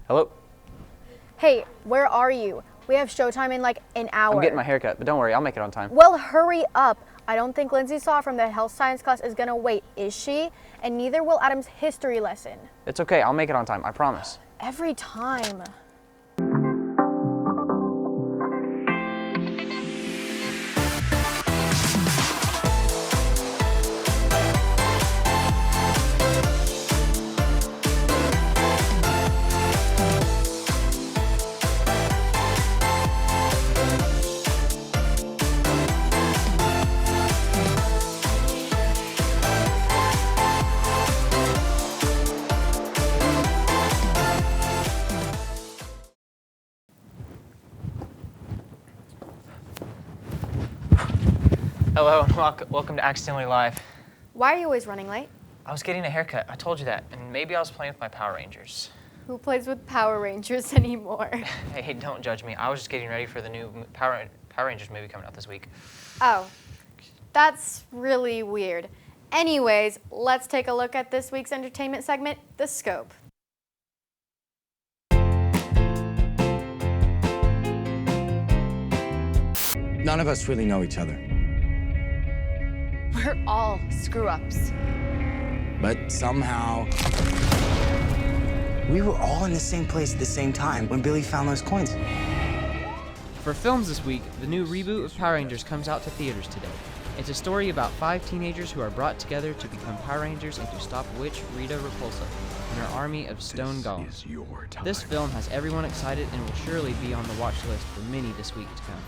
Hello? Hey, where are you? We have showtime in like an hour. I'm getting my hair cut, but don't worry, I'll make it on time. Well, hurry up. I don't think Lindsay Saw from the health science class is gonna wait, is she? And neither will Adam's history lesson. It's okay, I'll make it on time, I promise. Every time. Hello and welcome to Accidentally Live. Why are you always running late? I was getting a haircut, I told you that, and maybe I was playing with my Power Rangers. Who plays with Power Rangers anymore? Hey, don't judge me. I was just getting ready for the new Power Rangers movie coming out this week. Oh, that's really weird. Anyways, let's take a look at this week's entertainment segment, The Scope. None of us really know each other. We're all screw-ups. But somehow, we were all in the same place at the same time when Billy found those coins. For films this week, the new reboot of Power Rangers comes out to theaters today. It's a story about 5 teenagers who are brought together to become Power Rangers and to stop Witch Rita Repulsa and her army of stone golems. This film has everyone excited and will surely be on the watch list for many this week to come.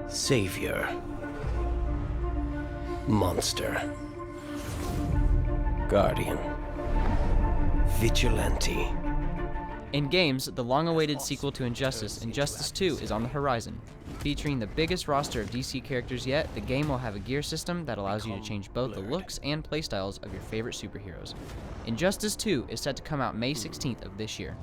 Savior. Monster. Guardian. Vigilante. In games, the long-awaited sequel to Injustice, Injustice 2, is on the horizon. Featuring the biggest roster of DC characters yet, the game will have a gear system that allows you to change both the looks and playstyles of your favorite superheroes. Injustice 2 is set to come out May 16th of this year.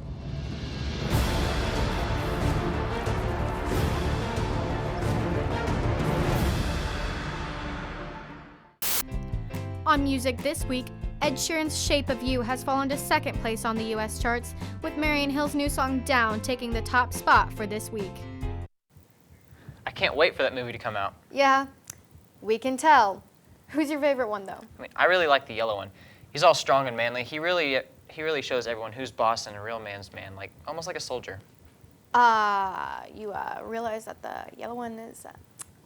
On music this week, Ed Sheeran's Shape of You has fallen to second place on the US charts, with Marian Hill's new song Down taking the top spot for this week. I can't wait for that movie to come out. Yeah, we can tell. Who's your favorite one, though? I really like the yellow one. He's all strong and manly. He really shows everyone who's boss and a real man's man, like almost like a soldier. You realize that the yellow one is a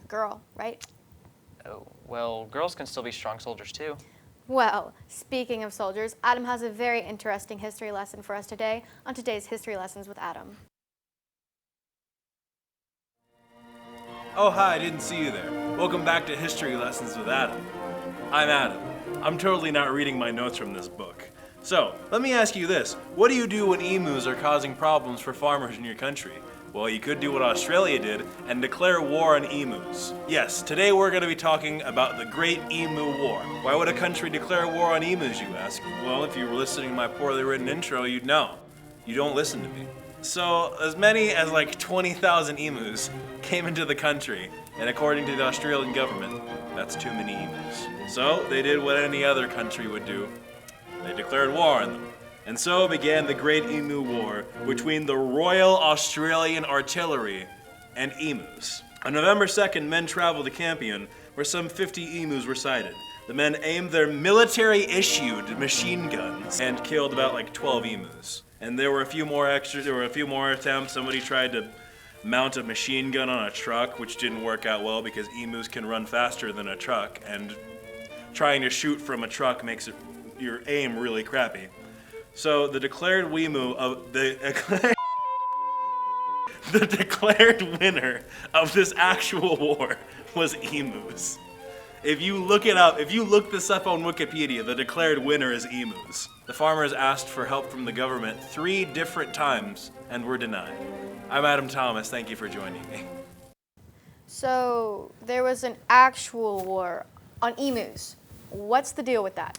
girl, right? Oh, well, girls can still be strong soldiers too. Well, speaking of soldiers, Adam has a very interesting history lesson for us today on today's History Lessons with Adam. Oh, hi, I didn't see you there. Welcome back to History Lessons with Adam. I'm Adam. I'm totally not reading my notes from this book. So, let me ask you this. What do you do when emus are causing problems for farmers in your country? Well, you could do what Australia did and declare war on emus. Yes, today we're going to be talking about the Great Emu War. Why would a country declare war on emus, you ask? Well, if you were listening to my poorly written intro, you'd know. You don't listen to me. So, as many as like 20,000 emus came into the country, and according to the Australian government, that's too many emus. So, they did what any other country would do. They declared war on them. And so began the Great Emu War between the Royal Australian Artillery and emus. On November 2nd, men traveled to Campion, where some 50 emus were sighted. The men aimed their military-issued machine guns and killed about like 12 emus. And there were a few more attempts. Somebody tried to mount a machine gun on a truck, which didn't work out well because emus can run faster than a truck, and trying to shoot from a truck makes your aim really crappy. So the declared winner of this actual war was emus. If you look this up on Wikipedia, the declared winner is emus. The farmers asked for help from the government 3 different times and were denied. I'm Adam Thomas, thank you for joining me. So, there was an actual war on emus. What's the deal with that?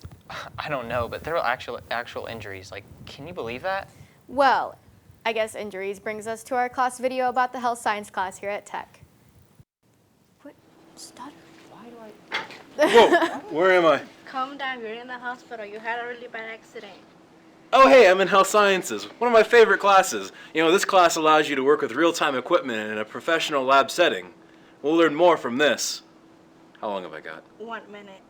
I don't know, but there were actual injuries. Like, can you believe that? Well, I guess injuries brings us to our class video about the health science class here at Tech. What? Stutter? What? Whoa, where am I? Calm down, you're in the hospital. You had a really bad accident. Oh, hey, I'm in health sciences, one of my favorite classes. You know, this class allows you to work with real-time equipment in a professional lab setting. We'll learn more from this. How long have I got? 1 minute.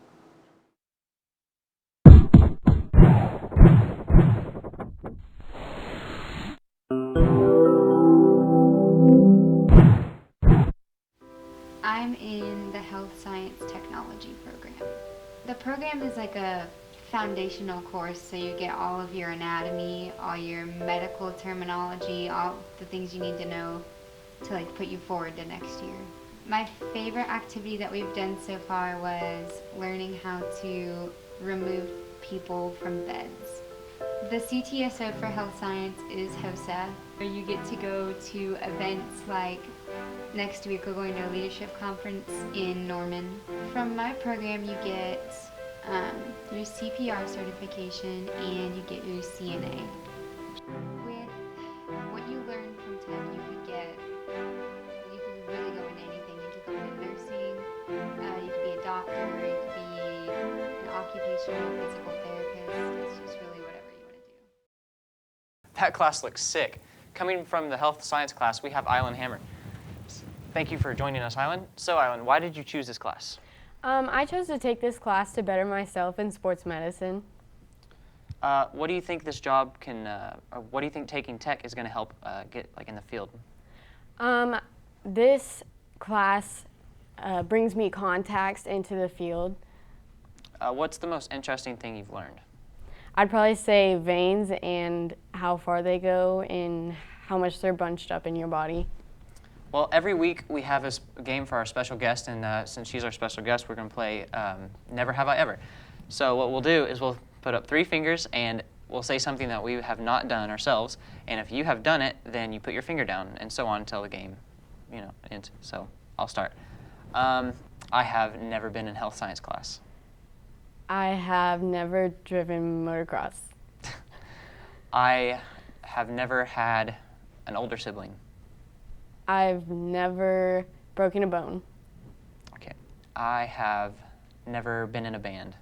I'm in the Health Science Technology program. The program is like a foundational course, so you get all of your anatomy, all your medical terminology, all the things you need to know to like put you forward to next year. My favorite activity that we've done so far was learning how to remove people from beds. The CTSO for Health Science is HOSA, where you get to go to events like next week we're going to a leadership conference in Norman. From my program you get your CPR certification and you get your CNA. With what you learn from TEP you could really go into anything. You could go into nursing, you could be a doctor, you could be an occupational physical therapist. It's just really whatever you want to do. That class looks sick. Coming from the health science class, we have Island Hammer. Thank you for joining us, Island. So, Island, why did you choose this class? I chose to take this class to better myself in sports medicine. What do you think this job can, or what do you think taking tech is going to help get like in the field? This class brings me contacts into the field. What's the most interesting thing you've learned? I'd probably say veins and how far they go and how much they're bunched up in your body. Well, every week we have a game for our special guest, and since she's our special guest, we're going to play Never Have I Ever. So what we'll do is we'll put up 3 fingers, and we'll say something that we have not done ourselves, and if you have done it, then you put your finger down, and so on until the game, ends. So I'll start. I have never been in health science class. I have never driven motocross. I have never had an older sibling. I've never broken a bone. Okay. I have never been in a band.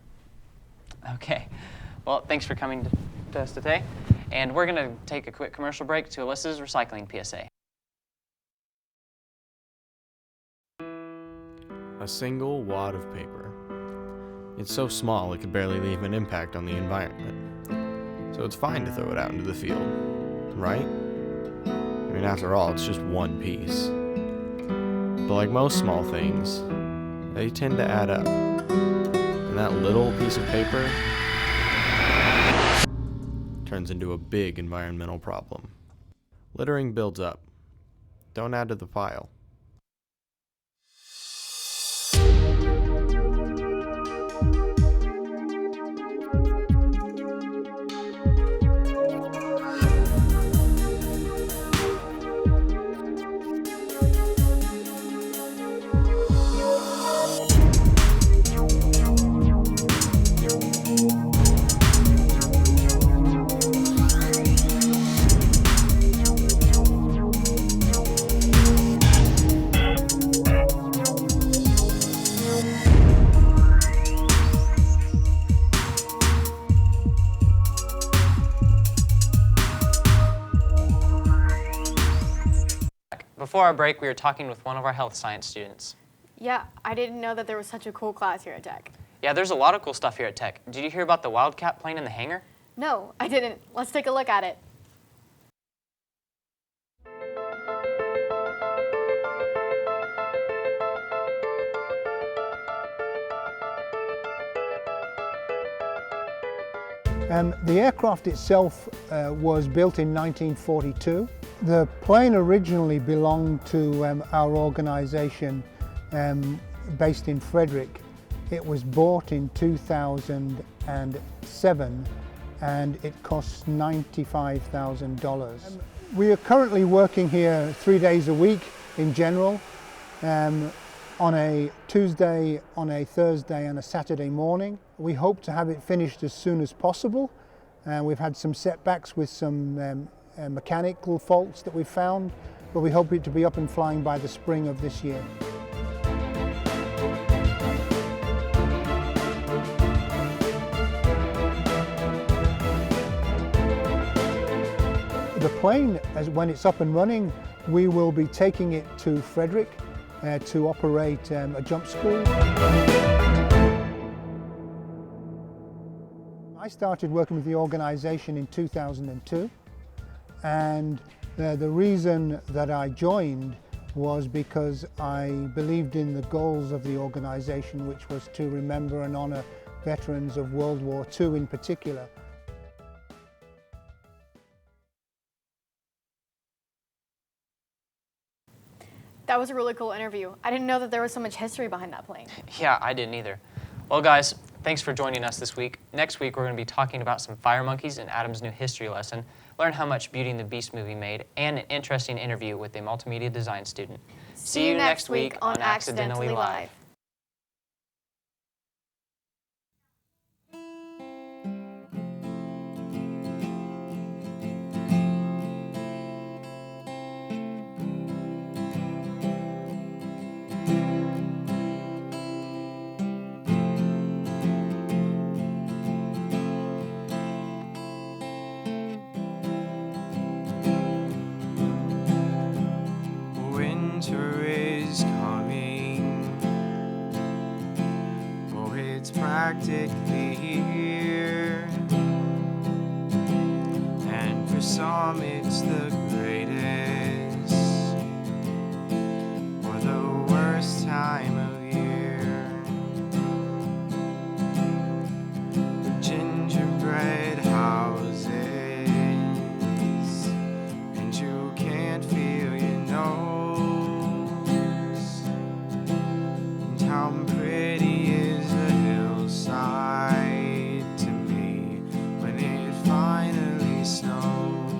Okay. Well, thanks for coming to us today. And we're going to take a quick commercial break to Alyssa's Recycling PSA. A single wad of paper. It's so small it could barely leave an impact on the environment. So it's fine to throw it out into the field, right? I mean, after all, it's just one piece. But like most small things, they tend to add up. And that little piece of paper turns into a big environmental problem. Littering builds up. Don't add to the pile. Before our break, we were talking with one of our health science students. Yeah, I didn't know that there was such a cool class here at Tech. Yeah, there's a lot of cool stuff here at Tech. Did you hear about the Wildcat plane in the hangar? No, I didn't. Let's take a look at it. The aircraft itself was built in 1942. The plane originally belonged to our organization based in Frederick. It was bought in 2007 and it costs $95,000. We are currently working here 3 days a week in general, on a Tuesday, on a Thursday and a Saturday morning. We hope to have it finished as soon as possible. We've had some setbacks with some mechanical faults that we've found, but we hope it to be up and flying by the spring of this year. plane, when it's up and running, we will be taking it to Frederick to operate a jump school. I started working with the organization in 2002, and the reason that I joined was because I believed in the goals of the organization, which was to remember and honor veterans of World War II in particular. That was a really cool interview. I didn't know that there was so much history behind that plane. Yeah, I didn't either. Well, guys, thanks for joining us this week. Next week, we're going to be talking about some fire monkeys in Adam's new history lesson, learn how much Beauty and the Beast movie made, and an interesting interview with a multimedia design student. See you next week on Accidentally Live. Winter is coming. Oh, it's practically here. And for some, it's the greatest or the worst time of year. The gingerbread houses, and you can't feel your nose. How pretty is the hillside to me when it finally snows.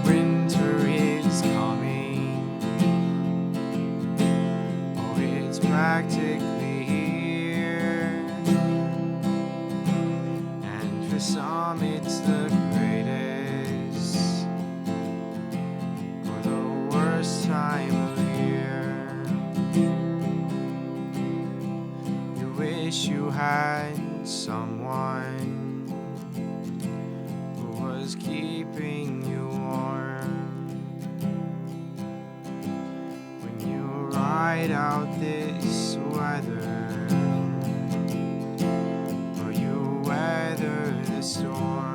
Winter is coming. Oh, it's practically here. And for some it's the greatest or the worst time of wish you had someone who was keeping you warm when you ride out this weather or you weather the storm.